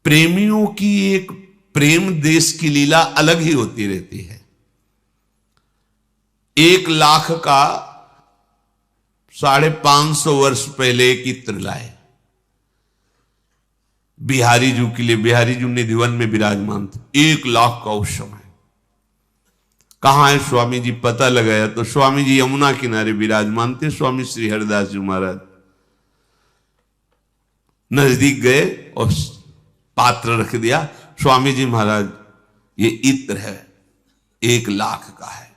प्रेमियों की एक प्रेम देश की लीला अलग ही होती रहती है। 1,00,000 का 550 वर्ष पहले एक इत्र लाए बिहारी जू के लिए। बिहारी जू निधिवन में विराजमान थे। 1,00,000 का उस समय। कहां है स्वामी जी, पता लगाया तो स्वामी जी यमुना किनारे विराजमान थे। स्वामी श्री हरिदास जी महाराज नजदीक गए और पात्र रख दिया। स्वामी जी महाराज, ये इत्र है, 1,00,000 का है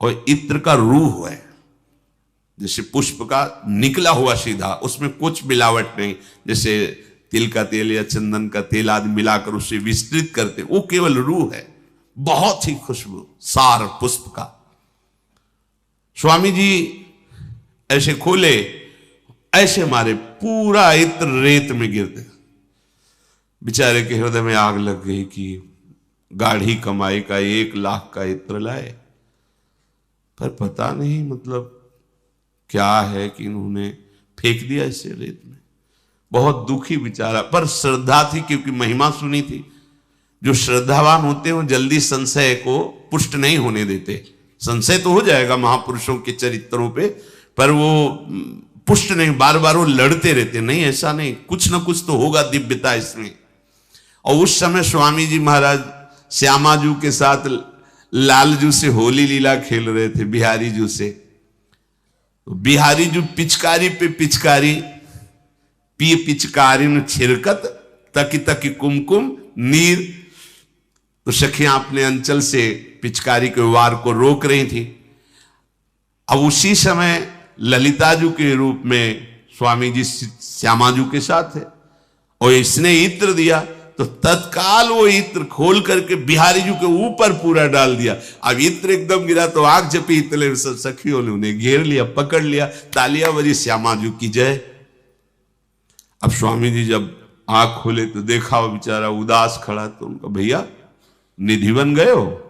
और इत्र का रूह है, जैसे पुष्प का निकला हुआ सीधा, उसमें कुछ मिलावट नहीं। जैसे तिल का तेल या चंदन का तेल आदि मिलाकर उसे विस्तृत करते, वो केवल रूह है, बहुत ही खुशबू, सार पुष्प का। स्वामी जी ऐसे खोले, ऐसे मारे, पूरा इत्र रेत में गिरते। बेचारे के हृदय में आग लग गई कि गाढ़ी कमाई का 1,00,000 का इत्र लाए, पर पता नहीं मतलब क्या है कि इन्होंने फेंक दिया इसे रेत में। बहुत दुखी बेचारा, पर श्रद्धा थी, क्योंकि महिमा सुनी थी। जो श्रद्धावान होते हैं वो जल्दी संशय को पुष्ट नहीं होने देते। संशय तो हो जाएगा महापुरुषों के चरित्रों पे, पर वो पुष्ट नहीं, बार बार वो लड़ते रहते, नहीं ऐसा नहीं, कुछ ना कुछ तो होगा दिव्यता इसमें। और उस समय स्वामी जी महाराज श्यामाजू के साथ लालजू से होली लीला खेल रहे थे, बिहारी जू से। बिहारी जू पिचकारी पे पिचकारी, पी पिचकारी न छिरकत, तकी तकी कुमकुम नीर। तो सखियां अपने अंचल से पिचकारी के वार को रोक रही थी। अब उसी समय ललिताजू के रूप में स्वामी जी श्यामाजू के साथ है, और इसने इत्र दिया तो तत्काल वो इत्र खोल करके बिहारी जू के ऊपर पूरा डाल दिया। अब इत्र एकदम गिरा तो आग झपी, इतने सब सखियों ने उन्हें घेर लिया, पकड़ लिया, तालियां बजी, श्यामाजू की जय। अब स्वामी जी जब आंख खोले तो देखा वो बेचारा उदास खड़ा, तो उनका भैया निधिवन गए हो?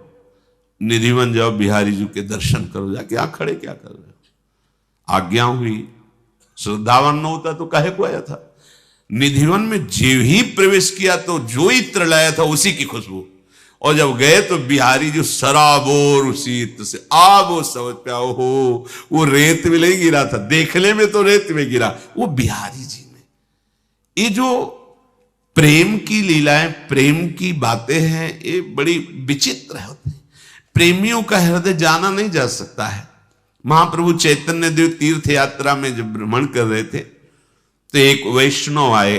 निधिवन जाओ, बिहारी जू के दर्शन करो जाके। यहां खड़े क्या कर रहे हो? आज्ञा हुई। श्रद्धावान न होता तो काहे को आया था? निधिवन में जीव ही प्रवेश किया तो जो इत्र लाया था उसी की खुशबू। और जब गए तो बिहारी जो सराबोर उसी इत्र से आप वो समझ पे आओ हो, वो रेत में नहीं गिरा था, देखने में तो रेत में गिरा, वो बिहारी जी में। ये जो प्रेम की लीलाएं, प्रेम की बातें हैं, ये बड़ी विचित्र होती है। प्रेमियों का हृदय जाना नहीं जा सकता है। महाप्रभु चैतन्य देव तीर्थ यात्रा में जब भ्रमण कर रहे थे तो एक वैष्णव आए,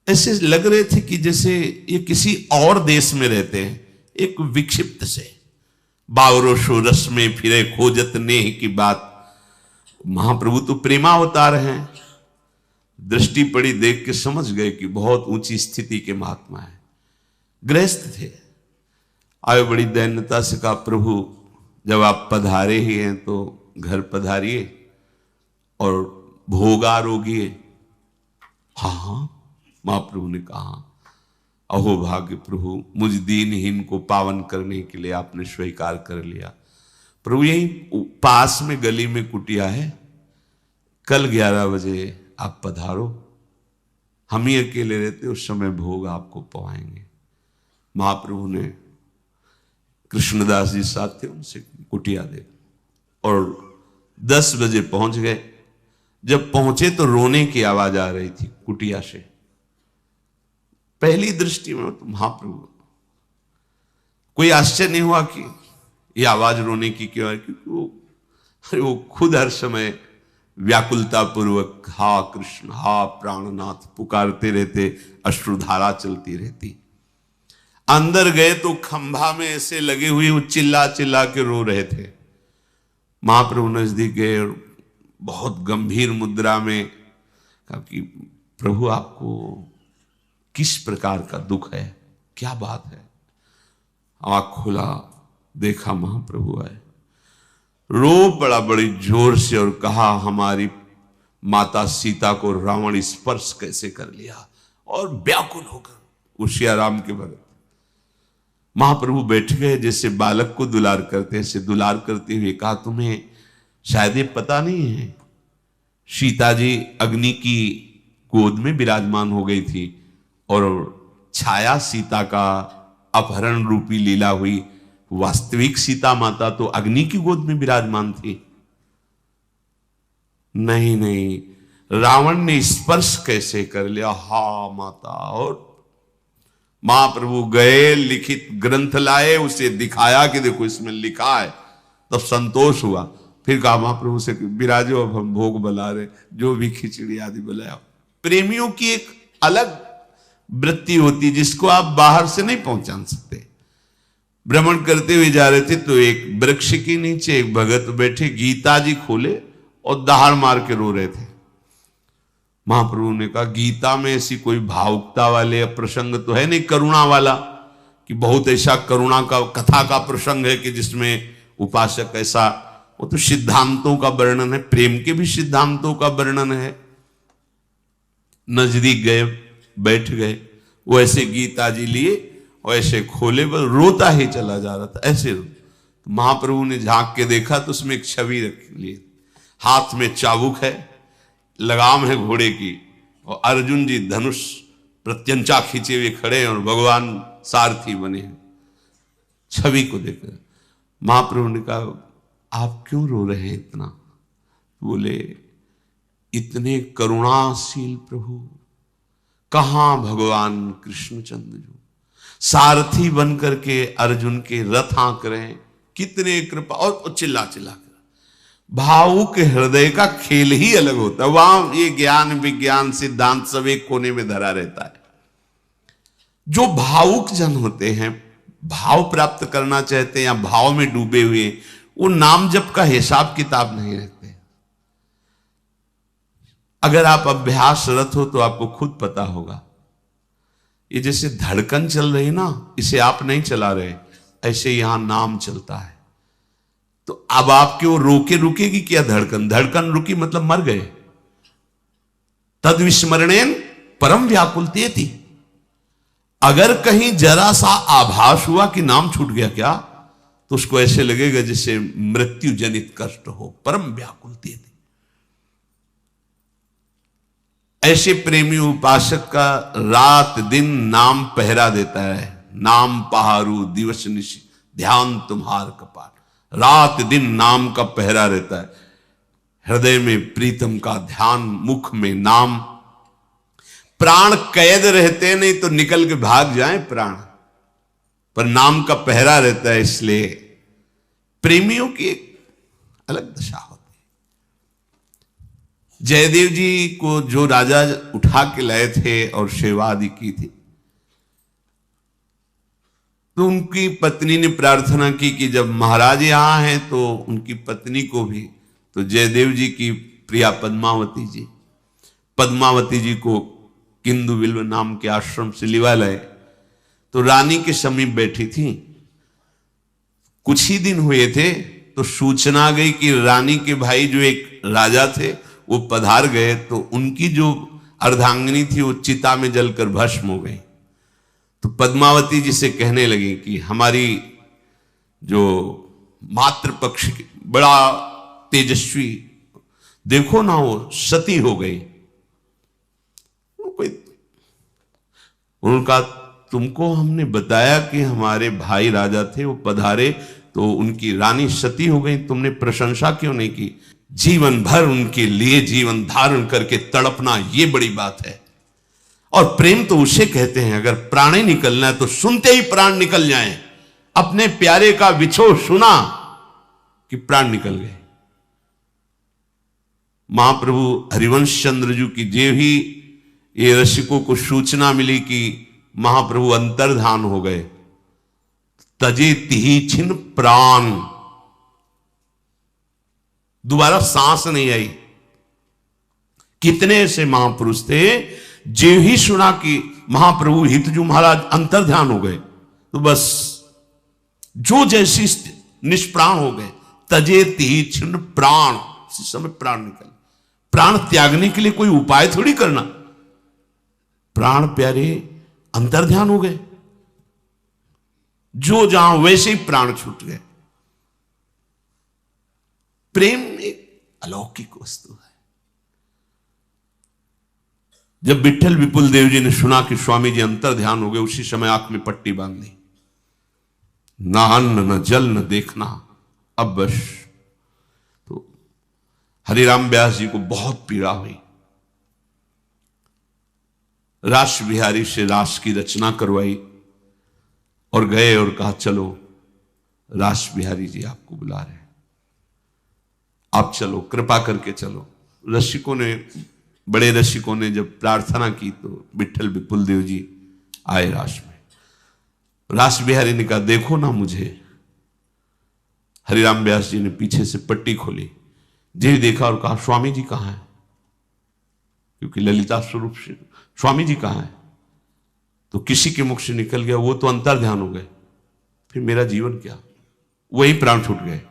ऐसे लग रहे थे कि जैसे ये किसी और देश में रहते हैं। एक विक्षिप्त से बावरो शो रस में फिरे खोजत नेह की बात। महाप्रभु तो प्रेमावतार हैं, दृष्टि पड़ी, देख के समझ गए कि बहुत ऊंची स्थिति के महात्मा है। गृहस्थ थे, आए, बड़ी दैन्यता से कहा, प्रभु जब आप पधारे ही हैं तो घर पधारिए और भोग आरोगिए। हाँ हाँ, महाप्रभु ने कहा, अहो भाग्य प्रभु, मुझ दीनहीन को पावन करने के लिए आपने स्वीकार कर लिया। प्रभु यही पास में गली में कुटिया है, कल 11 बजे आप पधारो, हम ही अकेले रहते, उस समय भोग आपको पवाएंगे। महाप्रभु ने कृष्णदास जी साथ थे, उनसे कुटिया दे और 10 बजे पहुंच गए। जब पहुंचे तो रोने की आवाज आ रही थी कुटिया से। पहली दृष्टि में तो महाप्रभु, कोई आश्चर्य नहीं हुआ कि ये आवाज रोने की क्यों है, क्योंकि वो खुद हर समय व्याकुलता पूर्वक हा कृष्ण हा प्राणनाथ पुकारते रहते, अश्रुधारा चलती रहती। अंदर गए तो खंभा में ऐसे लगे हुए वो चिल्ला चिल्ला के रो रहे थे। महाप्रभु नजदीक गए और बहुत गंभीर मुद्रा में कहा कि प्रभु आपको किस प्रकार का दुख है, क्या बात है? आंख खोला, देखा महाप्रभु आए, रो पड़ा बड़ी जोर से और कहा, हमारी माता सीता को रावण स्पर्श कैसे कर लिया, और व्याकुल होकर उशियाराम के भगत। महाप्रभु बैठ गए, जैसे बालक को दुलार करते हैं, ऐसे दुलार करते हुए कहा, तुम्हें शायद ये पता नहीं है, सीता जी अग्नि की गोद में विराजमान हो गई थी और छाया सीता का अपहरण रूपी लीला हुई। वास्तविक सीता माता तो अग्नि की गोद में विराजमान थी। नहीं नहीं, रावण ने स्पर्श कैसे कर लिया, हा माता। और महाप्रभु गए, लिखित ग्रंथ लाए, उसे दिखाया कि देखो इसमें लिखा है, तब संतोष हुआ। फिर कहा महाप्रभु से विराजो, अब हम भोग बना रहे, जो भी खिचड़ी आदि बनाया। प्रेमियों की एक अलग वृत्ति होती जिसको आप बाहर से नहीं पहचान सकते। भ्रमण करते हुए जा रहे थे तो एक वृक्ष के नीचे एक भगत बैठे, गीता जी खोले और दहाड़ मार के रो रहे थे। महाप्रभु ने कहा गीता में ऐसी कोई भावुकता वाले प्रसंग तो है नहीं, करुणा वाला, कि बहुत ऐसा करुणा का कथा का प्रसंग है कि जिसमें उपासक ऐसा, वो तो सिद्धांतों का वर्णन है, प्रेम के भी सिद्धांतों का वर्णन है। नजदीक गए, बैठ गए, वो ऐसे गीता जी लिए और ऐसे खोले, बस रोता ही चला जा रहा था, ऐसे तो महाप्रभु ने झांक के देखा तो उसमें एक छवि रख ली, हाथ में चाबुक है, लगाम है घोड़े की, और अर्जुन जी धनुष प्रत्यंचा खींचे हुए खड़े हैं और भगवान सारथी बने हैं। छवि को देखकर महाप्रभु ने कहा आप क्यों रो रहे हैं इतना? बोले इतने करुणाशील प्रभु कहां भगवान कृष्णचंद्र जो सारथी बन करके अर्जुन के रथ हाँक रहे हैं, कितने कृपा। और चिल्ला चिल्ला कर, भावुक हृदय का खेल ही अलग होता है। वहां ये ज्ञान विज्ञान सिद्धांत सब एक कोने में धरा रहता है। जो भावुक जन होते हैं, भाव प्राप्त करना चाहते हैं या भाव में डूबे हुए, वो नाम जप का हिसाब किताब नहीं रखते। अगर आप अभ्यासरत हो तो आपको खुद पता होगा, ये जैसे धड़कन चल रही ना, इसे आप नहीं चला रहे, ऐसे यहां नाम चलता है। तो अब आपके वो रोके रुकेगी क्या धड़कन? धड़कन रुकी मतलब मर गए। तद विस्मरणेन परम व्याकुलते थी। अगर कहीं जरा सा आभास हुआ कि नाम छूट गया क्या, तो उसको ऐसे लगेगा जैसे मृत्यु जनित कष्ट हो। परम व्याकुलते थी। ऐसे प्रेमी उपासक का रात दिन नाम पहरा देता है। नाम पहारू दिवस निशि ध्यान तुम्हार कपाट। रात दिन नाम का पहरा रहता है। हृदय में प्रीतम का ध्यान, मुख में नाम। प्राण कैद रहते नहीं तो निकल के भाग जाए प्राण, पर नाम का पहरा रहता है। इसलिए प्रेमियों की एक अलग दशा होती है। जयदेव जी को जो राजा उठा के लाए थे और सेवा आदि की थी, तो उनकी पत्नी ने प्रार्थना की कि जब महाराज यहां हैं तो उनकी पत्नी को भी, तो जयदेव जी की प्रिया पद्मावती जी को किंदु बिल्व नाम के आश्रम से लिवा लाए। तो रानी के समीप बैठी थी। कुछ ही दिन हुए थे तो सूचना गई कि रानी के भाई जो एक राजा थे वो पधार गए, तो उनकी जो अर्धांगिनी थी वो चिता में जलकर भस्म हो गई। तो पद्मावती जी से कहने लगी कि हमारी जो मातृपक्ष की बड़ा तेजस्वी, देखो ना वो सती हो गई। उनका तुमको हमने बताया कि हमारे भाई राजा थे, वो पधारे तो उनकी रानी सती हो गई, तुमने प्रशंसा क्यों नहीं की? जीवन भर उनके लिए जीवन धारण करके तड़पना, ये बड़ी बात है। और प्रेम तो उसे कहते हैं, अगर प्राण ही निकलना है तो सुनते ही प्राण निकल जाएं। अपने प्यारे का विछोह सुना कि प्राण निकल गए। महाप्रभु हरिवंश चंद्र जी की जे ही ये रसिकों को सूचना मिली कि महाप्रभु अंतर्धान हो गए, तजे तिही छिन प्राण, दोबारा सांस नहीं आई। कितने ऐसे महापुरुष थे जो ही सुना कि महाप्रभु हितजू महाराज अंतर्ध्यान हो गए, तो बस जो जैसी निष्प्राण हो गए। तजे तिही छिन प्राण, इस समय प्राण निकल। प्राण त्यागने के लिए कोई उपाय थोड़ी करना, प्राण प्यारे अंतर्ध्यान हो गए। जो जहां वैसे ही प्राण छूट गए। प्रेम एक अलौकिक वस्तु है। जब विट्ठल विपुल देव जी ने सुना कि स्वामी जी अंतर ध्यान हो गए, उसी समय आंख में पट्टी बांध ली। ना अन्न न जल न देखना, अब बस। तो हरिराम व्यास जी को बहुत पीड़ा हुई। रास बिहारी से रास की रचना करवाई और गए और कहा चलो रास बिहारी जी आपको बुला रहे हैं, आप चलो, कृपा करके चलो। रसिकों ने, बड़े रसिकों ने जब प्रार्थना की तो विट्ठल विपुल देव जी आए रास में। रास बिहारी ने कहा देखो ना मुझे। हरिराम व्यास जी ने पीछे से पट्टी खोली, जी देखा और कहा स्वामी जी कहां है, क्योंकि ललिता स्वरूप से स्वामी जी कहां है। तो किसी के मुख से निकल गया वो तो अंतर ध्यान हो गए, फिर मेरा जीवन क्या, वही प्राण छूट गए।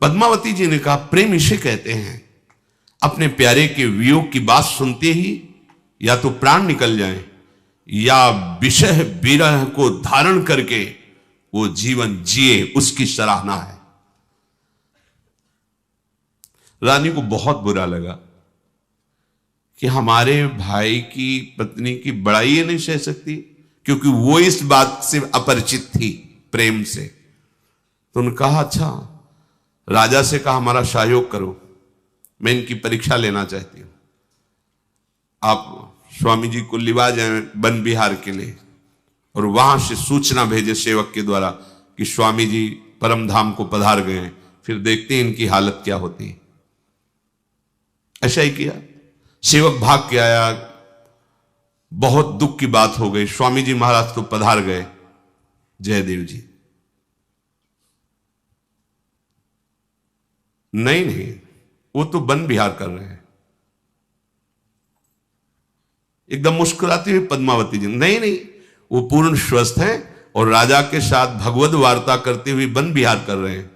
पद्मावती जी ने कहा प्रेम इसे कहते हैं, अपने प्यारे के वियोग की बात सुनते ही या तो प्राण निकल जाए या विषय विरह को धारण करके वो जीवन जिए, उसकी सराहना है। रानी को बहुत बुरा लगा कि हमारे भाई की पत्नी की बड़ाई ये नहीं सह सकती, क्योंकि वो इस बात से अपरिचित थी प्रेम से। तो उन्होंने कहा अच्छा, राजा से कहा हमारा सहयोग करो, मैं इनकी परीक्षा लेना चाहती हूं, आप स्वामी जी को लिवा जाए वन विहार के लिए और वहां से सूचना भेजे सेवक के द्वारा कि स्वामी जी परम धाम को पधार गए हैं, फिर देखते हैं इनकी हालत क्या होती है। ऐसा ही किया, सेवक भाग के आया, बहुत दुख की बात हो गई, स्वामी जी महाराज तो पधार गए, जयदेव जी नहीं, वो तो वन विहार कर रहे हैं। एकदम मुस्कुराती हुई पद्मावती जी नहीं, वो पूर्ण स्वस्थ हैं और राजा के साथ भगवत वार्ता करते हुए वन विहार कर रहे हैं।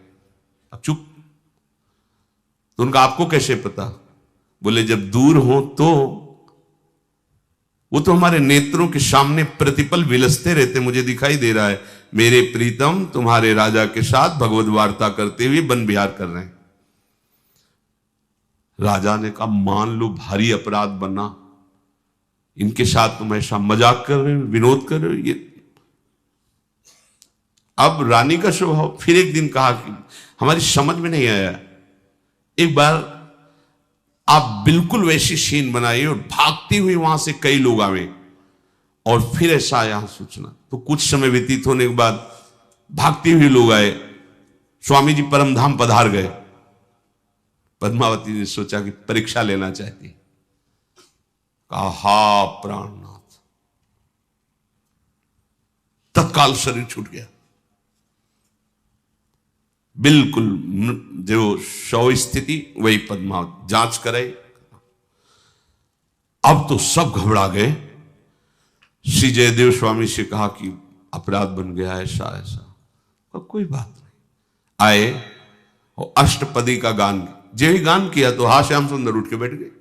अब चुप। तो उनका आपको कैसे पता? बोले जब दूर हो तो वो तो हमारे नेत्रों के सामने प्रतिपल विलसते रहते, मुझे दिखाई दे रहा है मेरे प्रीतम तुम्हारे राजा के साथ भगवत वार्ता करते हुए वन विहार कर रहे हैं। राजा ने कहा मान लो भारी अपराध बना, इनके साथ तुम ऐसा मजाक कर रहे हो, विनोद कर रहे हो। ये अब रानी का स्वभाव। फिर एक दिन कहा कि हमारी समझ में नहीं आया, एक बार आप बिल्कुल वैसी सीन बनाइए और भागती हुई वहां से कई लोग आवे और फिर ऐसा यहां सूचना। तो कुछ समय व्यतीत होने के बाद भागती हुई लोग आए, स्वामी जी परम धाम पधार गए। पद्मावती ने सोचा कि परीक्षा लेना चाहती, कहा हा प्राणनाथ, तत्काल शरीर छूट गया, बिल्कुल जो शव स्थिति वही पद्मावती जांच करे। अब तो सब घबरा गए। श्री जयदेव स्वामी से कहा कि अपराध बन गया ऐसा ऐसा। कोई बात नहीं। आए और अष्टपदी का गान, जो ही गान किया तो हा श्याम सुंदर उठ के बैठ गए।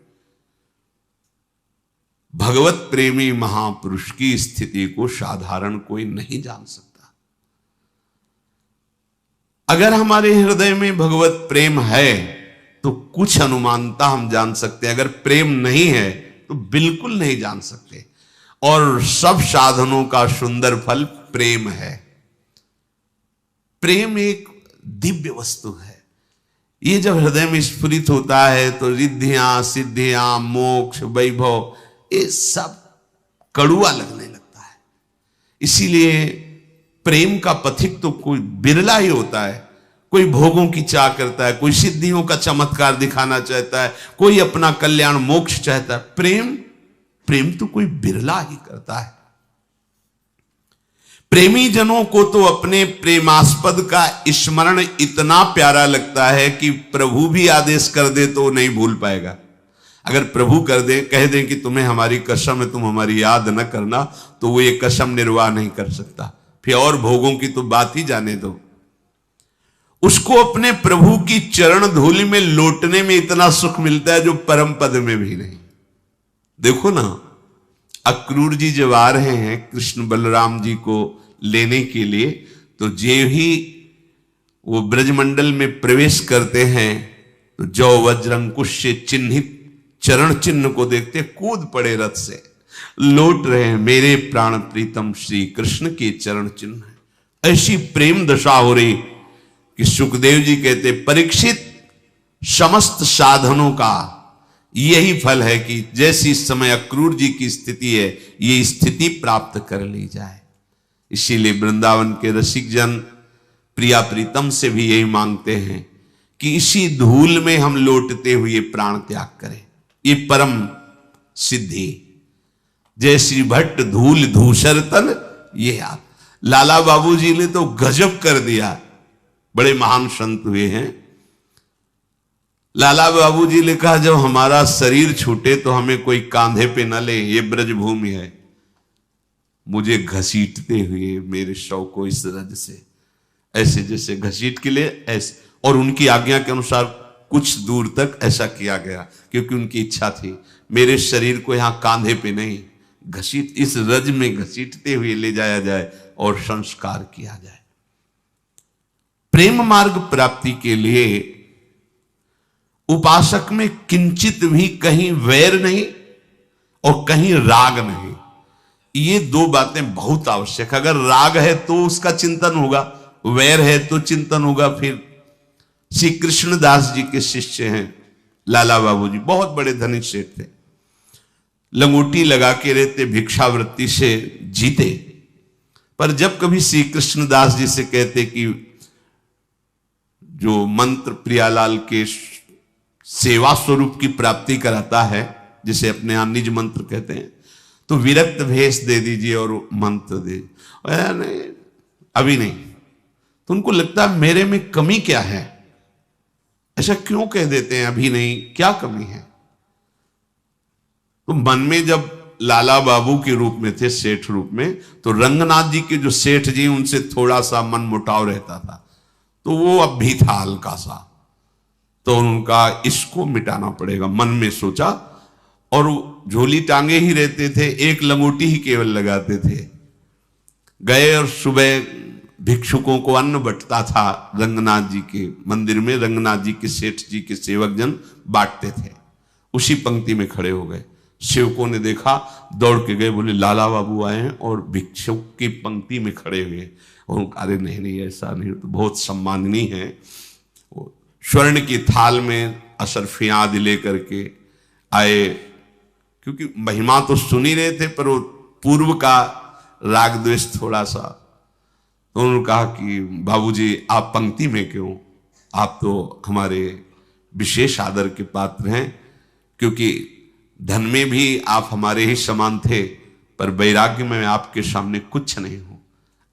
भगवत प्रेमी महापुरुष की स्थिति को साधारण कोई नहीं जान सकता। अगर हमारे हृदय में भगवत प्रेम है तो कुछ अनुमानता हम जान सकते हैं, अगर प्रेम नहीं है तो बिल्कुल नहीं जान सकते। और सब साधनों का सुंदर फल प्रेम है। प्रेम एक दिव्य वस्तु है। ये जब हृदय में स्फुरित होता है तो रिद्धियां सिद्धियां मोक्ष वैभव ये सब कड़ुआ लगने लगता है। इसीलिए प्रेम का पथिक तो कोई बिरला ही होता है। कोई भोगों की चाह करता है, कोई सिद्धियों का चमत्कार दिखाना चाहता है, कोई अपना कल्याण मोक्ष चाहता है। प्रेम तो कोई बिरला ही करता है। प्रेमी जनों को तो अपने प्रेमास्पद का स्मरण इतना प्यारा लगता है कि प्रभु भी आदेश कर दे तो नहीं भूल पाएगा। अगर प्रभु कर दे, कह दें कि तुम्हें हमारी कसम है, तुम हमारी याद न करना, तो वो ये कसम निर्वाह नहीं कर सकता। फिर और भोगों की तो बात ही जाने दो। उसको अपने प्रभु की चरण धूलि में लौटने में इतना सुख मिलता है जो परम पद में भी नहीं। देखो ना, अक्रूर जी जब आ रहे हैं कृष्ण बलराम जी को लेने के लिए, तो जे ही वो ब्रजमंडल में प्रवेश करते हैं तो जौ वज्रंकुश से चिन्हित चरण चिन्ह को देखते कूद पड़े रथ से, लौट रहे हैं मेरे प्राण प्रीतम श्री कृष्ण के चरण चिन्ह। ऐसी प्रेम दशा हो रही कि सुखदेव जी कहते परीक्षित समस्त साधनों का यही फल है कि जैसी इस समय अक्रूर जी की स्थिति है ये स्थिति प्राप्त कर ली जाए। इसीलिए वृंदावन के रसिक जन प्रिया प्रीतम से भी यही मांगते हैं कि इसी धूल में हम लौटते हुए प्राण त्याग करें, ये परम सिद्धि। जय श्री भट्ट धूल धूसर तन ये आप। लाला बाबूजी ने तो गजब कर दिया, बड़े महान संत हुए हैं। लाला बाबूजी ने कहा जब हमारा शरीर छूटे तो हमें कोई कांधे पे न ले, ये ब्रजभूमि है, मुझे घसीटते हुए मेरे शव को इस रज से ऐसे जैसे घसीट के लिए ऐसे, और उनकी आज्ञा के अनुसार कुछ दूर तक ऐसा किया गया क्योंकि उनकी इच्छा थी मेरे शरीर को यहां कांधे पे नहीं घसीट, इस रज में घसीटते हुए ले जाया जाए और संस्कार किया जाए। प्रेम मार्ग प्राप्ति के लिए उपासक में किंचित भी कहीं वैर नहीं और कहीं राग नहीं, ये दो बातें बहुत आवश्यक। अगर राग है तो उसका चिंतन होगा, वैर है तो चिंतन होगा। फिर श्री कृष्णदास जी के शिष्य हैं लाला बाबूजी, बहुत बड़े धनी सेठ थे, लंगोटी लगा के रहते, भिक्षावृत्ति से जीते। पर जब कभी श्री कृष्णदास जी से कहते कि जो मंत्र प्रियालाल के सेवा स्वरूप की प्राप्ति कराता है, जिसे अपने यहां निज मंत्र कहते हैं, तो विरक्त भेष दे दीजिए और मंत्र दे, नहीं अभी नहीं। तो उनको लगता है मेरे में कमी क्या है, ऐसा क्यों कह देते हैं अभी नहीं, क्या कमी है। तो मन में जब लाला बाबू के रूप में थे, सेठ रूप में, तो रंगनाथ जी के जो सेठ जी उनसे थोड़ा सा मन मुटाव रहता था, तो वो अब भी था हल्का सा, तो उनका इसको मिटाना पड़ेगा, मन में सोचा। और झोली टांगे ही रहते थे, एक लंगोटी ही केवल लगाते थे। गए और सुबह भिक्षुकों को अन्न बंटता था रंगनाथ जी के मंदिर में, रंगनाथ जी के सेठ जी के सेवक जन बांटते थे। उसी पंक्ति में खड़े हो गए, सेवकों ने देखा, दौड़ के गए, बोले लाला बाबू आए हैं और भिक्षुक की पंक्ति में खड़े हुए। और अरे नहीं ऐसा नहीं, तो बहुत सम्माननीय है। स्वर्ण की थाल में अशरफियाँ दिले करके आए, क्योंकि महिमा तो सुन ही रहे थे पर वो पूर्व का राग द्वेष थोड़ा सा। तो उन्होंने कहा कि बाबूजी आप पंक्ति में क्यों, आप तो हमारे विशेष आदर के पात्र हैं, क्योंकि धन में भी आप हमारे ही समान थे, पर वैराग्य में आपके सामने कुछ नहीं हूं।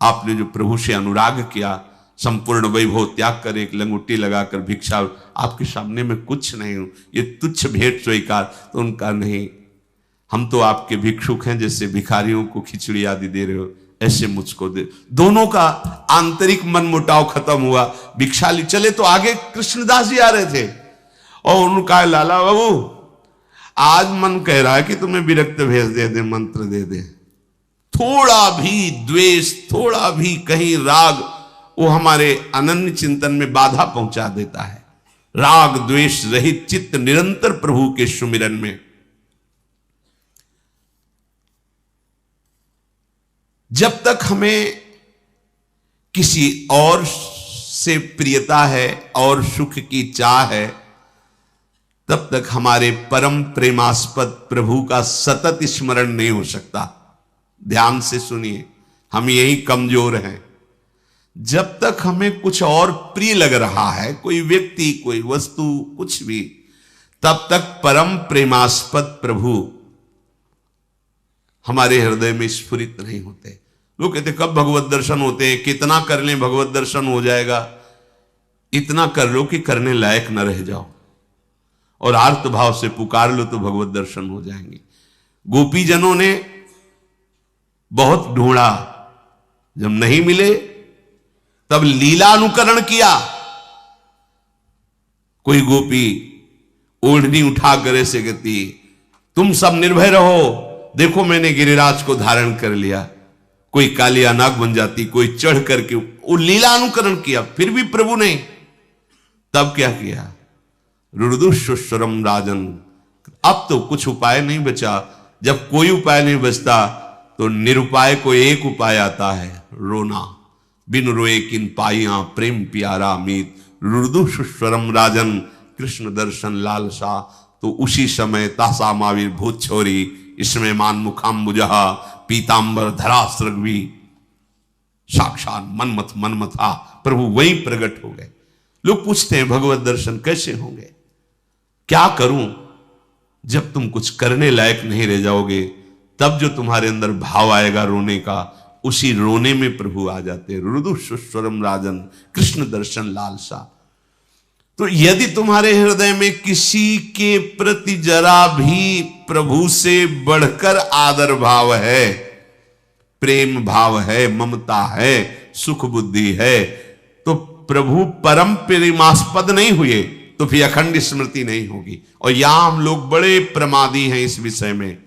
आपने जो प्रभु से अनुराग किया, संपूर्ण वैभव त्याग कर एक लंगोटी लगाकर भिक्षा, आपके सामने में कुछ नहीं हूं, ये तुच्छ भेंट स्वीकार। तो उनका नहीं, हम तो आपके भिक्षुक हैं, जैसे भिखारियों को खिचड़ी आदि दे रहे हो ऐसे मुझको दे। दोनों का आंतरिक मन मुटाव खत्म हुआ, भिक्षा ली चले। तो आगे कृष्णदास जी आ रहे थे और उनका लाला बाबू आज मन कह रहा है कि तुम्हें विरक्त भेज दे दे, मंत्र दे दे। थोड़ा भी द्वेष, थोड़ा भी कहीं राग, वो हमारे अनन्य चिंतन में बाधा पहुंचा देता है। राग द्वेष रहित चित्त निरंतर प्रभु के सुमिरन में। जब तक हमें किसी और से प्रियता है और सुख की चाह है, तब तक हमारे परम प्रेमास्पद प्रभु का सतत स्मरण नहीं हो सकता। ध्यान से सुनिए, हम यही कमजोर हैं। जब तक हमें कुछ और प्रिय लग रहा है, कोई व्यक्ति, कोई वस्तु, कुछ भी, तब तक परम प्रेमास्पद प्रभु हमारे हृदय में स्फुरित नहीं होते। लोग कहते कब भगवत दर्शन होते हैं, कितना कर लें भगवत दर्शन हो जाएगा। इतना कर लो कि करने लायक न रह जाओ और आर्त भाव से पुकार लो तो भगवत दर्शन हो जाएंगे। गोपी जनों ने बहुत ढूंढा, जब नहीं मिले तब लीला अनुकरण किया। कोई गोपी ओढ़नी उठा कर ऐसे कहती, तुम सब निर्भय रहो, देखो मैंने गिरिराज को धारण कर लिया। कोई कालिया नाग बन जाती, कोई चढ़ करके, वो लीला अनुकरण किया। फिर भी प्रभु ने तब क्या किया, रुदुष्वरम राजन, अब तो कुछ उपाय नहीं बचा। जब कोई उपाय नहीं बचता तो निरुपाय को एक उपाय आता है, रोना। बिन रोए किन पाइया प्रेम प्यारा मीत, रुदु सुस्वरम राजन कृष्ण दर्शन लालसा। तो उसी समय तासा मावीर भूत छोरी, इसमें मान मुखाम्बुजहा पीतांबर धरा सृग्वी। साक्षात मनमथा प्रभु वहीं प्रकट हो गए। लोग पूछते हैं भगवत दर्शन कैसे होंगे, क्या करूं? जब तुम कुछ करने लायक नहीं रह जाओगे, तब जो तुम्हारे अंदर भाव आएगा रोने का, उसी रोने में प्रभु आ जाते हैं। रुदु सुस्वरम राजन कृष्ण दर्शन लालसा। तो यदि तुम्हारे हृदय में किसी के प्रति जरा भी प्रभु से बढ़कर आदर भाव है, प्रेम भाव है, ममता है, सुख बुद्धि है, तो प्रभु परम प्रेमास्पद नहीं हुए तो फिर अखंड स्मृति नहीं होगी। और यहां हम लोग बड़े प्रमादी हैं इस विषय में।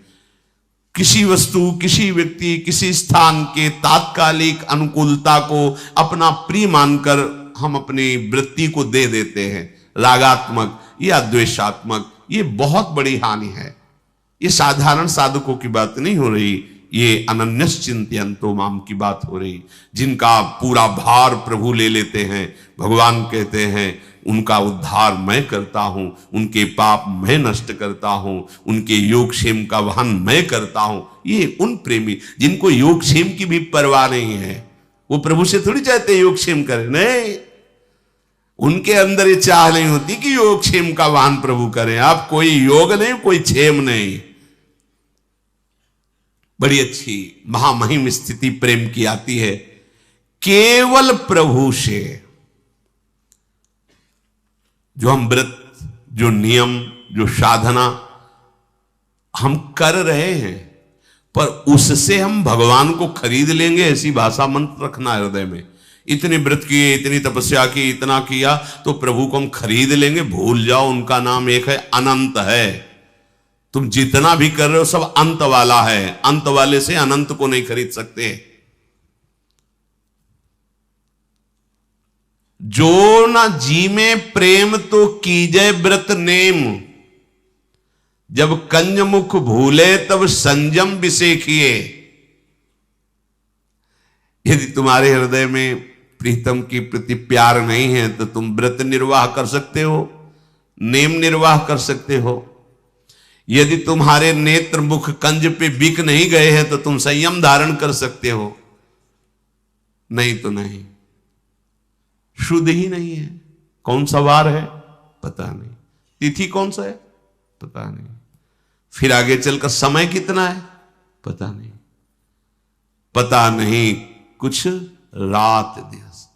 किसी वस्तु, किसी व्यक्ति, किसी स्थान के तात्कालिक अनुकूलता को अपना प्रिय मानकर हम अपनी वृत्ति को दे देते हैं, रागात्मक या द्वेषात्मक। ये बहुत बड़ी हानि है। ये साधारण साधकों की बात नहीं हो रही, ये अनन्यस चिंतयन्तो माम की बात हो रही, जिनका पूरा भार प्रभु ले लेते हैं। भगवान कहते हैं उनका उद्धार मैं करता हूं, उनके पाप मैं नष्ट करता हूं, उनके योगक्षेम का वहन मैं करता हूं। ये उन प्रेमी जिनको योगक्षेम की भी परवाह नहीं है, वो प्रभु से थोड़ी चाहते योगक्षेम करें, नहीं। उनके अंदर ये चाह नहीं होती कि योगक्षेम का वहन प्रभु करें। आप कोई योग नहीं, कोई क्षेम नहीं। बड़ी अच्छी महामहिम स्थिति प्रेम की आती है केवल प्रभु से। जो हम व्रत, जो नियम, जो साधना हम कर रहे हैं, पर उससे हम भगवान को खरीद लेंगे, ऐसी भाषा मंत्र रखना हृदय में। इतने व्रत किए, इतनी तपस्या की, इतना किया तो प्रभु को हम खरीद लेंगे, भूल जाओ। उनका नाम एक है, अनंत है। तुम जितना भी कर रहे हो सब अंत वाला है, अंत वाले से अनंत को नहीं खरीद सकते। जो ना जी में प्रेम तो कीजय व्रत नेम, जब कंज मुख भूले तब संयम विसेखिए। यदि तुम्हारे हृदय में प्रीतम के प्रति प्यार नहीं है तो तुम व्रत निर्वाह कर सकते हो, नेम निर्वाह कर सकते हो। यदि तुम्हारे नेत्र मुख कंज पे बिक नहीं गए हैं तो तुम संयम धारण कर सकते हो, नहीं तो नहीं। शुद्ध ही नहीं है। कौन सा वार है पता नहीं, तिथि कौन सा है पता नहीं, फिर आगे चलकर समय कितना है पता नहीं, पता नहीं कुछ रात दिवस।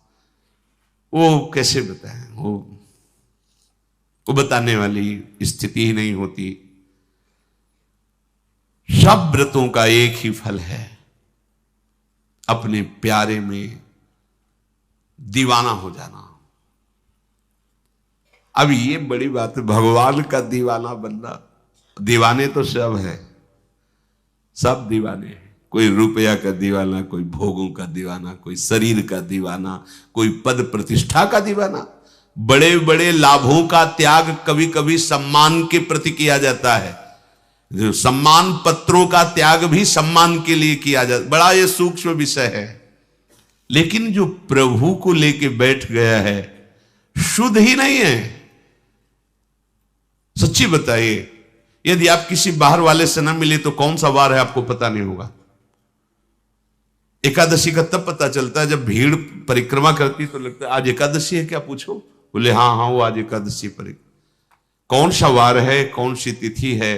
वो कैसे बताएं, वो बताने वाली स्थिति ही नहीं होती। सब व्रतों का एक ही फल है, अपने प्यारे में दीवाना हो जाना। अब ये बड़ी बात है, भगवान का दीवाना बनना। दीवाने तो सब है, सब दीवाने हैं। कोई रुपया का दीवाना, कोई भोगों का दीवाना, कोई शरीर का दीवाना, कोई पद प्रतिष्ठा का दीवाना। बड़े बड़े लाभों का त्याग कभी कभी सम्मान के प्रति किया जाता है। जो सम्मान पत्रों का त्याग भी सम्मान के लिए किया जाता, बड़ा ये सूक्ष्म विषय है। लेकिन जो प्रभु को लेके बैठ गया है शुद्ध ही नहीं है। सच्ची बताइए, यदि आप किसी बाहर वाले से ना मिले तो कौन सा वार है आपको पता नहीं होगा। एकादशी का तब पता चलता है जब भीड़ परिक्रमा करती तो लगता है आज एकादशी है क्या, पूछो, बोले हाँ हाँ वो आज एकादशी परिक्रमा। कौन सा वार है, कौन सी तिथि है,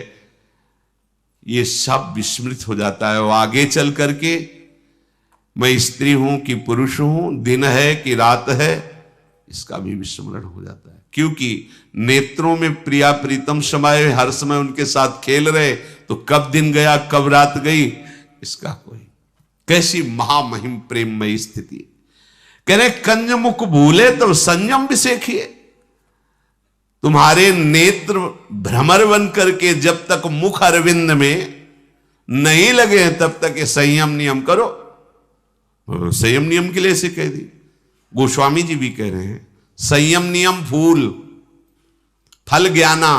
ये सब विस्मृत हो जाता है। और आगे चल करके मैं स्त्री हूं कि पुरुष हूं, दिन है कि रात है, इसका भी विस्मरण हो जाता है। क्योंकि नेत्रों में प्रिया प्रीतम समाये, हर समय उनके साथ खेल रहे, तो कब दिन गया कब रात गई इसका कोई। कैसी महामहिम प्रेममयी स्थिति। कह रहे कंज मुख भूले तो संयम विसेखिए। तुम्हारे नेत्र भ्रमर बन करके जब तक मुख अरविंद में नहीं लगे तब तक ये संयम नियम करो। संयम नियम के लिए ऐसे कह दी। गोस्वामी जी भी कह रहे हैं संयम नियम फूल, फल ज्ञाना।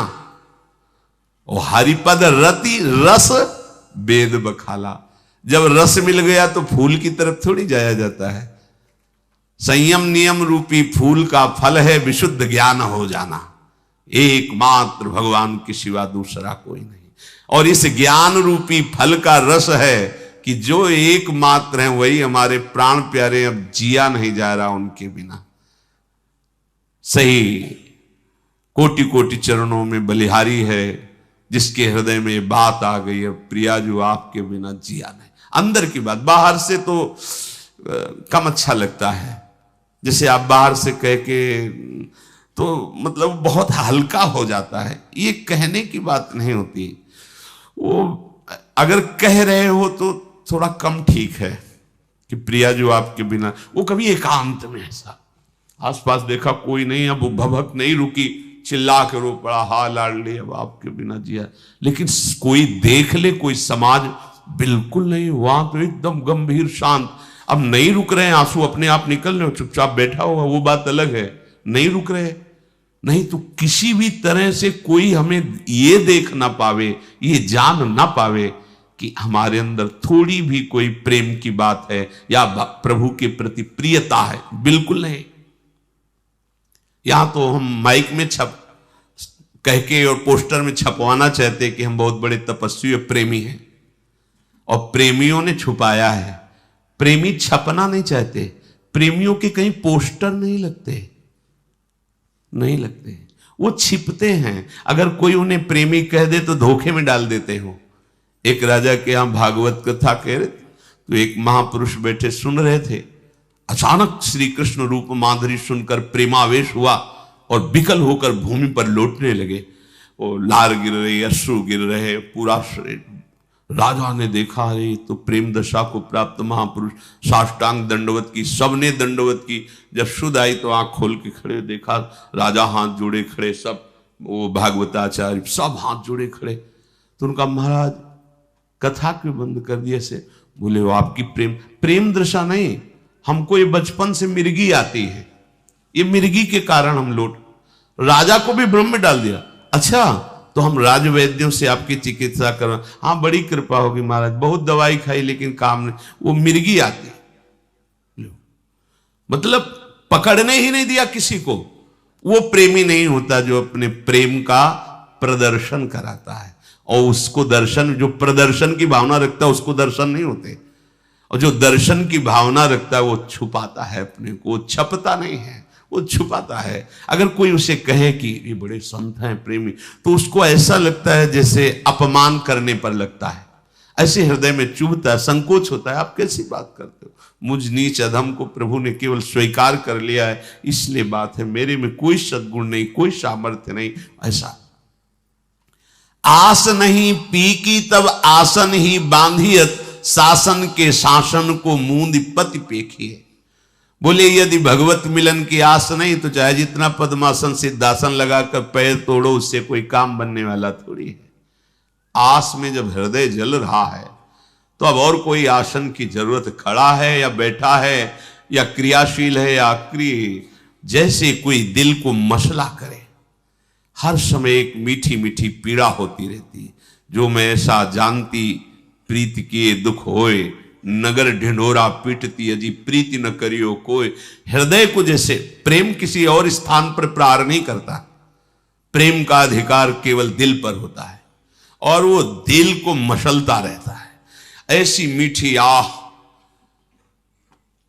और हरिपद रति रस वेद बखाला। जब रस मिल गया तो फूल की तरफ थोड़ी जाया जाता है। संयम नियम रूपी फूल का फल है विशुद्ध ज्ञान हो जाना। एकमात्र भगवान के सिवा दूसरा कोई नहीं। और इस ज्ञान रूपी फल का रस है कि जो एकमात्र है वही हमारे प्राण प्यारे। अब जिया नहीं जा रहा उनके बिना। सही कोटि कोटि चरणों में बलिहारी है जिसके हृदय में ये बात आ गई है, प्रिया जो आपके बिना जिया नहीं। अंदर की बात, बाहर से तो कम अच्छा लगता है। जैसे आप बाहर से कह के तो मतलब बहुत हल्का हो जाता है। ये कहने की बात नहीं होती। वो अगर कह रहे हो तो थोड़ा कम ठीक है कि प्रिया जो आपके बिना, वो कभी एकांत में ऐसा आसपास देखा कोई नहीं, अब वो भभक नहीं रुकी, चिल्ला के रो पड़ा, हा लाडली अब आपके बिना जिया। लेकिन कोई देख ले, कोई समाज, बिल्कुल नहीं। वहां तो एकदम गंभीर शांत। अब नहीं रुक रहे हैं आंसू, अपने आप निकल रहे, चुपचाप बैठा हुआ, वो बात अलग है। नहीं रुक रहे, नहीं तो किसी भी तरह से कोई हमें ये देख ना पावे, ये जान ना पावे कि हमारे अंदर थोड़ी भी कोई प्रेम की बात है या प्रभु के प्रति प्रियता है। बिल्कुल नहीं। यहां तो हम माइक में छप कह के और पोस्टर में छपवाना चाहते कि हम बहुत बड़े तपस्वी और प्रेमी हैं, और प्रेमियों ने छुपाया है। प्रेमी छपना नहीं चाहते। प्रेमियों के कहीं पोस्टर नहीं लगते, नहीं लगते, वो छिपते हैं। अगर कोई उन्हें प्रेमी कह दे तो धोखे में डाल देते हो। एक राजा के यहां भागवत कथा कह रहे थे तो एक महापुरुष बैठे सुन रहे थे। अचानक श्री कृष्ण रूप माधुरी सुनकर प्रेमावेश हुआ और विकल होकर भूमि पर लौटने लगे। वो लार गिर रहे, अश्रु गिर रहे, पूरा शरीर। राजा ने देखा, अरे तो प्रेम दशा को प्राप्त महापुरुष। साष्टांग दंडवत की, सबने दंडवत की। जब शुद्ध आई तो आंख खोल के खड़े, देखा राजा हाथ जोड़े खड़े, सब वो भागवताचार्य सब हाथ जोड़े खड़े। तो उनका महाराज कथा क्यों बंद कर दिए से? बोले वो आपकी प्रेम दशा नहीं, हमको ये बचपन से मिर्गी आती है, ये मिर्गी के कारण हम लौट। राजा को भी भ्रम में डाल दिया। अच्छा तो हम राजवैद्यों से आपकी चिकित्सा कर, हाँ बड़ी कृपा होगी महाराज, बहुत दवाई खाई लेकिन काम नहीं, वो मिर्गी आती। मतलब पकड़ने ही नहीं दिया किसी को। वो प्रेमी नहीं होता जो अपने प्रेम का प्रदर्शन कराता है। और उसको दर्शन, जो प्रदर्शन की भावना रखता है उसको दर्शन नहीं होते। और जो दर्शन की भावना रखता है वो छुपाता है अपने को, छपता नहीं है, वो छुपाता है। अगर कोई उसे कहे कि ये बड़े संत हैं प्रेमी, तो उसको ऐसा लगता है जैसे अपमान करने पर लगता है। ऐसे हृदय में चुभता है, संकोच होता है। आप कैसी बात करते हो? मुझ नीच अधम को प्रभु ने केवल स्वीकार कर लिया है, इसलिए बात है। मेरे में कोई सद्गुण नहीं, कोई सामर्थ्य नहीं। ऐसा आस नहीं पी की तब आसन ही बांधियत, शासन के शासन को मूंद पति पेखिए। बोले यदि भगवत मिलन की आस नहीं तो चाहे जितना पद्मासन सिद्धासन लगाकर पैर तोड़ो, उससे कोई काम बनने वाला थोड़ी है। आस में जब हृदय जल रहा है तो अब और कोई आसन की जरूरत, खड़ा है या बैठा है या क्रियाशील है या अक्रिय, जैसे कोई दिल को मसला करे। हर समय एक मीठी मीठी पीड़ा होती रहती। जो मैं ऐसा जानती प्रीति किए दुख होए, नगर ढिंढोरा पीटती अजी प्रीति न करियो कोई। हृदय को जैसे प्रेम किसी और स्थान पर प्रहार नहीं करता। प्रेम का अधिकार केवल दिल पर होता है और वो दिल को मसलता रहता है। ऐसी मीठी आह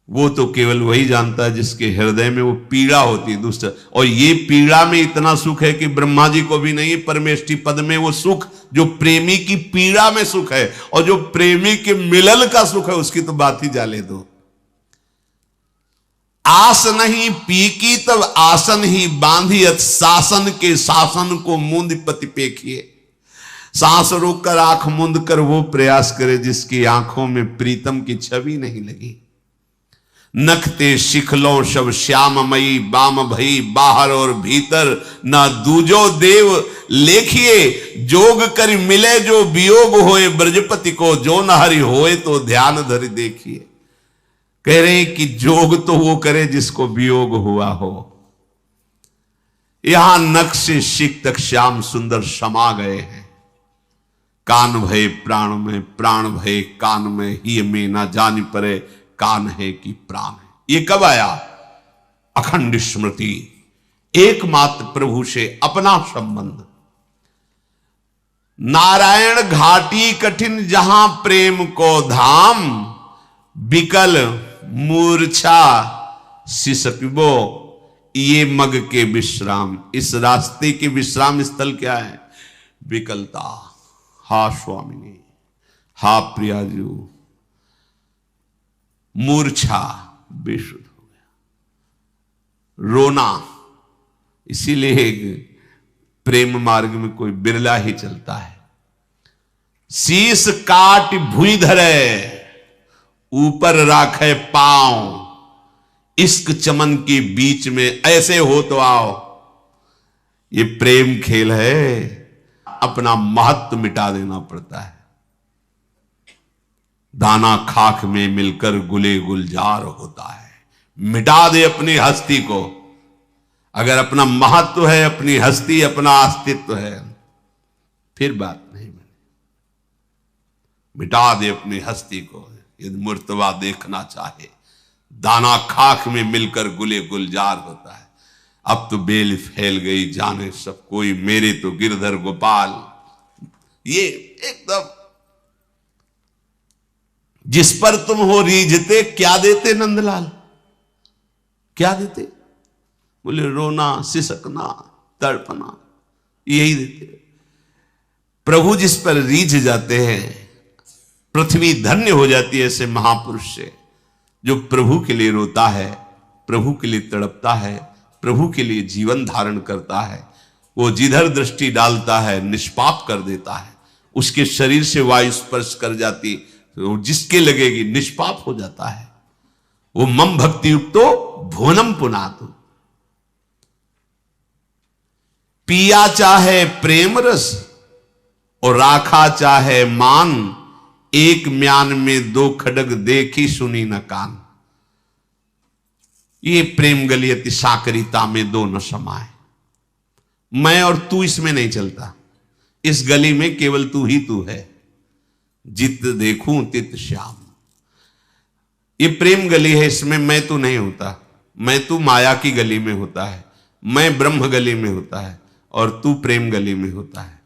वो तो केवल वही जानता है जिसके हृदय में वो पीड़ा होती है दूसरा। और ये पीड़ा में इतना सुख है कि ब्रह्मा जी को भी नहीं, परमेष्टि पद में वो सुख जो प्रेमी की पीड़ा में सुख है, और जो प्रेमी के मिलन का सुख है उसकी तो बात ही जाले दो। आस नहीं पी की तब आसन ही बांधियत, शासन के शासन को मूंद पति पेखिए। सांस रोककर आंख मूंद कर वो प्रयास करे जिसकी आंखों में प्रीतम की छवि नहीं लगी। नखते शिखलो शब श्याममयी बाम भई, बाहर और भीतर ना दूजो देव लेखिए। जोग कर मिले जो वियोग होए ब्रजपति को, जो न हरि होए तो ध्यान धरि देखिए। कह रहे कि जोग तो वो करे जिसको वियोग हुआ हो। यहां नख से शिख तक श्याम सुंदर समा गए हैं। कान भय प्राण में, प्राण भय कान में, ही में ना जान परे कान है कि प्राण है। ये कब आया? अखंड स्मृति, एकमात्र प्रभु से अपना संबंध। नारायण घाटी कठिन जहां प्रेम को धाम, विकल मूर्छा सिसकबो ये मग के विश्राम। इस रास्ते के विश्राम स्थल क्या है? विकलता। हा स्वामिनी, हा प्रियाजू, मूर्छा, बेसुध हो गया, रोना। इसीलिए प्रेम मार्ग में कोई बिरला ही चलता है। शीश काट भुई धरे, ऊपर राखे पांव, इश्क चमन के बीच में ऐसे हो तो आओ। ये प्रेम खेल है, अपना महत्व मिटा देना पड़ता है। दाना खाक में मिलकर गुले गुलजार होता है। मिटा दे अपनी हस्ती को। अगर अपना महत्व है, अपनी हस्ती, अपना अस्तित्व है, फिर बात नहीं बनी। मिटा दे अपनी हस्ती को। यदि मुर्तबा देखना चाहे, दाना खाक में मिलकर गुले गुलजार होता है। अब तो बेल फैल गई, जाने सब कोई, मेरे तो गिरधर गोपाल। ये एकदम जिस पर तुम हो रीझते, क्या देते नंदलाल? क्या देते? बोले रोना, सिसकना, तड़पना, यही देते। प्रभु जिस पर रीझ जाते हैं, पृथ्वी धन्य हो जाती है ऐसे महापुरुष से। जो प्रभु के लिए रोता है, प्रभु के लिए तड़पता है, प्रभु के लिए जीवन धारण करता है, वो जिधर दृष्टि डालता है निष्पाप कर देता है। उसके शरीर से वायु स्पर्श कर जाती तो जिसके लगेगी निष्पाप हो जाता है। वो मम भक्ति युक्तो भुवनम पुनातु। पिया चाहे प्रेम रस और राखा चाहे मान, एक म्यान में दो खडग देखी सुनी न कान। ये प्रेम गली अति साकरिता में दो न समाए। मैं और तू इसमें नहीं चलता। इस गली में केवल तू ही तू है। जित देखूं तित श्याम। ये प्रेम गली है, इसमें मैं तू नहीं होता। मैं तू माया की गली में होता है, मैं ब्रह्म गली में होता है, और तू प्रेम गली में होता है।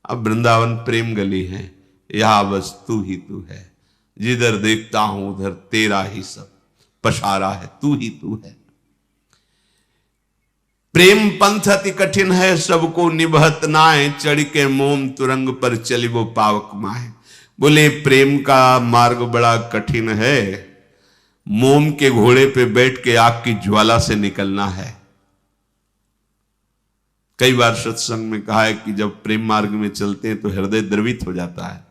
अब वृंदावन प्रेम गली है, यहां बस तू ही तू है। जिधर देखता हूं उधर तेरा ही सब पसारा है, तू ही तू है। प्रेम पंथ अति कठिन है, सबको निभत नाए, चढ़ के मोम तुरंग पर चलिबो पावक माहे। बोले प्रेम का मार्ग बड़ा कठिन है, मोम के घोड़े पे बैठ के आग की ज्वाला से निकलना है। कई बार सत्संग में कहा है कि जब प्रेम मार्ग में चलते हैं तो हृदय द्रवित हो जाता है,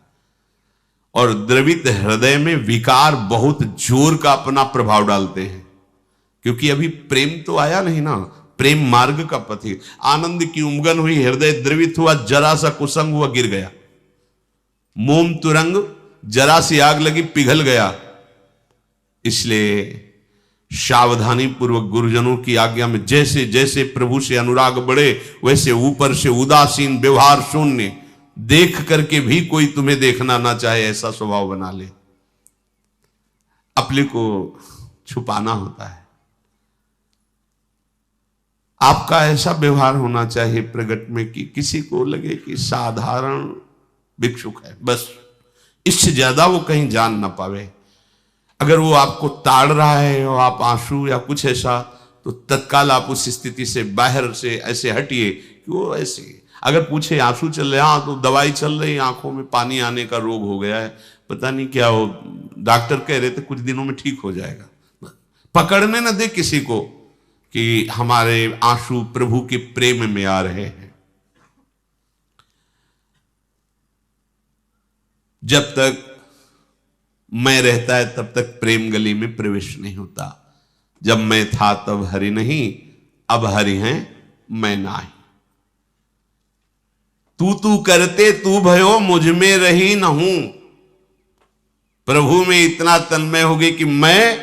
और द्रवित हृदय में विकार बहुत जोर का अपना प्रभाव डालते हैं, क्योंकि अभी प्रेम तो आया नहीं ना। प्रेम मार्ग का पथी, आनंद की उमगन हुई, हृदय द्रवित हुआ, जरा सा कुसंग हुआ, गिर गया। मोम तुरंग, जरा सी आग लगी, पिघल गया। इसलिए सावधानी पूर्वक गुरुजनों की आज्ञा में जैसे जैसे प्रभु से अनुराग बढ़े, वैसे ऊपर से उदासीन व्यवहार शून्य, देख करके भी कोई तुम्हें देखना ना चाहे ऐसा स्वभाव बना ले। अपने को छुपाना होता है। आपका ऐसा व्यवहार होना चाहिए प्रगट में कि किसी को लगे कि साधारण भिक्षुक है, बस इससे ज्यादा वो कहीं जान ना पावे। अगर वो आपको ताड़ रहा है और आप आंसू या कुछ ऐसा, तो तत्काल आप उस स्थिति से बाहर से ऐसे हटिए कि वो ऐसे। अगर पूछे आंसू चल रहे, हाँ तो दवाई चल रही, आंखों में पानी आने का रोग हो गया है, पता नहीं क्या हो, डॉक्टर कह रहे थे कुछ दिनों में ठीक हो जाएगा। पकड़ने न दे किसी को कि हमारे आंसू प्रभु के प्रेम में आ रहे हैं। जब तक मैं रहता है तब तक प्रेम गली में प्रवेश नहीं होता। जब मैं था तब हरि नहीं, अब हरि हैं मैं नाही। तू करते तू भयो, मुझ में रही न हूं। प्रभु में इतना तन्मय हो गई कि मैं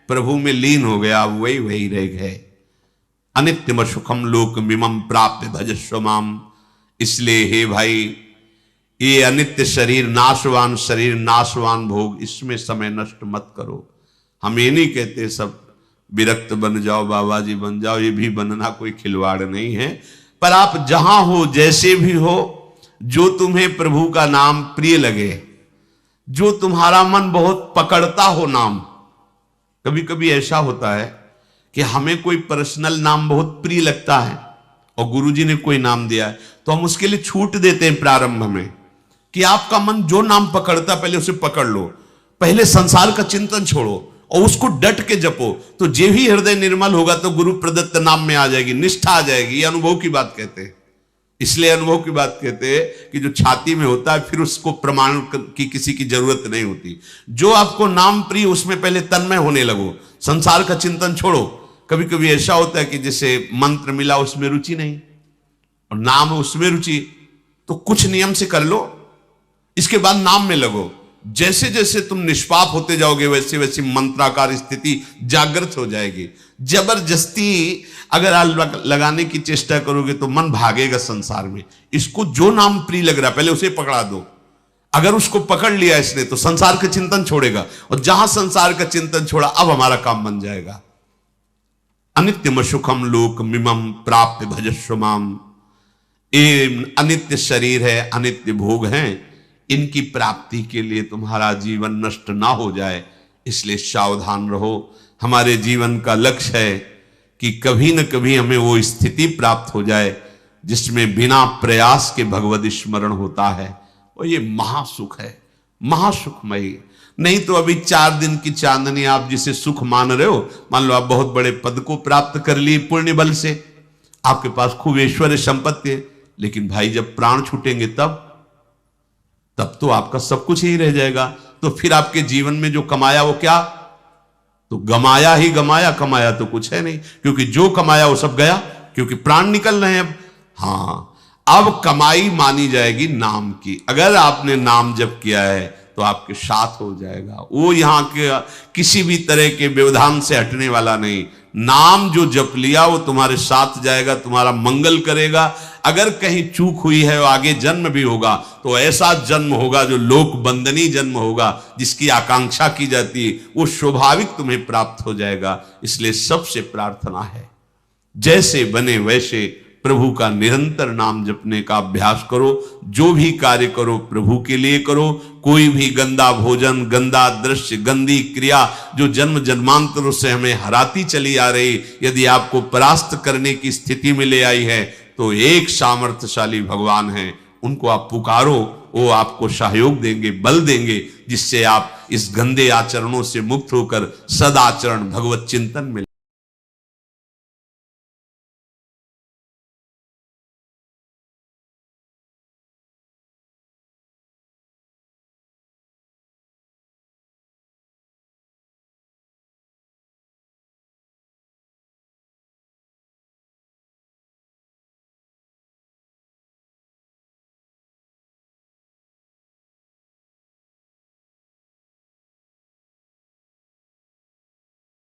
प्रभु में लीन हो गया, अब वही वही रह गए। अनित्यम सुखम लोक मिमम प्राप्त भजस्व माम। इसलिए हे भाई, ये अनित्य शरीर, नाशवान भोग, इसमें समय नष्ट मत करो। हम ये नहीं कहते सब विरक्त बन जाओ, बाबा जी बन जाओ, ये भी बनना कोई खिलवाड़ नहीं है। पर आप जहां हो, जैसे भी हो, जो तुम्हें प्रभु का नाम प्रिय लगे, जो तुम्हारा मन बहुत पकड़ता हो नाम। कभी कभी ऐसा होता है कि हमें कोई पर्सनल नाम बहुत प्रिय लगता है और गुरुजी ने कोई नाम दिया है, तो हम उसके लिए छूट देते हैं प्रारंभ में कि आपका मन जो नाम पकड़ता पहले उसे पकड़ लो, पहले संसार का चिंतन छोड़ो और उसको डट के जपो, तो जे भी हृदय निर्मल होगा तो गुरु प्रदत्त नाम में आ जाएगी, निष्ठा आ जाएगी। ये अनुभव की बात कहते हैं। इसलिए अनुभव की बात कहते हैं कि जो छाती में होता है फिर उसको प्रमाण की किसी की जरूरत नहीं होती। जो आपको नाम प्रिय, उसमें पहले तन्मय होने लगो, संसार का चिंतन छोड़ो। कभी कभी ऐसा होता है कि जैसे मंत्र मिला उसमें रुचि नहीं और नाम उसमें रुचि, तो कुछ नियम से कर लो, इसके बाद नाम में लगो। जैसे जैसे तुम निष्पाप होते जाओगे वैसे वैसे मंत्राकार स्थिति जागृत हो जाएगी। जबरदस्ती अगर आप लगाने की चेष्टा करोगे तो मन भागेगा संसार में। इसको जो नाम प्रिय लग रहा है पहले उसे पकड़ा दो। अगर उसको पकड़ लिया इसने तो संसार का चिंतन छोड़ेगा, और जहां संसार का चिंतन छोड़ा अब हमारा काम बन जाएगा। अनित्यम सुखम लोक मिमम प्राप्त भजस्व माम। ये अनित्य शरीर है, अनित्य भोग हैं, इनकी प्राप्ति के लिए तुम्हारा जीवन नष्ट ना हो जाए, इसलिए सावधान रहो। हमारे जीवन का लक्ष्य है कि कभी न कभी हमें वो स्थिति प्राप्त हो जाए जिसमें बिना प्रयास के भगवत स्मरण होता है, और ये महासुख है, महासुखमयी। नहीं तो अभी 4 दिन की चांदनी आप जिसे सुख मान रहे हो, मान लो आप बहुत बड़े पद को प्राप्त कर लिए पुण्य बल से, आपके पास खूब ऐश्वर्य संपत्ति है, लेकिन भाई जब प्राण छूटेंगे तब तो आपका सब कुछ ही रह जाएगा। तो फिर आपके जीवन में जो कमाया वो क्या? तो गमाया ही गमाया, कमाया तो कुछ है नहीं, क्योंकि जो कमाया वो सब गया, क्योंकि प्राण निकल रहे हैं अब। हाँ, अब कमाई मानी जाएगी नाम की। अगर आपने नाम जप किया है तो आपके साथ हो जाएगा, वो यहां के किसी भी तरह के व्यवधान से हटने वाला नहीं। नाम जो जप लिया वो तुम्हारे साथ जाएगा, तुम्हारा मंगल करेगा। अगर कहीं चूक हुई है और आगे जन्म भी होगा तो ऐसा जन्म होगा जो लोक बंदनी जन्म होगा, जिसकी आकांक्षा की जाती है, वो स्वाभाविक तुम्हें प्राप्त हो जाएगा। इसलिए सबसे प्रार्थना है जैसे बने वैसे प्रभु का निरंतर नाम जपने का अभ्यास करो। जो भी कार्य करो प्रभु के लिए करो। कोई भी गंदा भोजन, गंदा दृश्य, गंदी क्रिया जो जन्म जन्मांतरों से हमें हराती चली आ रही, यदि आपको परास्त करने की स्थिति में ले आई है तो एक सामर्थ्यशाली भगवान है, उनको आप पुकारो, वो आपको सहयोग देंगे, बल देंगे, जिससे आप इस गंदे आचरणों से मुक्त होकर सदाचरण भगवत चिंतन में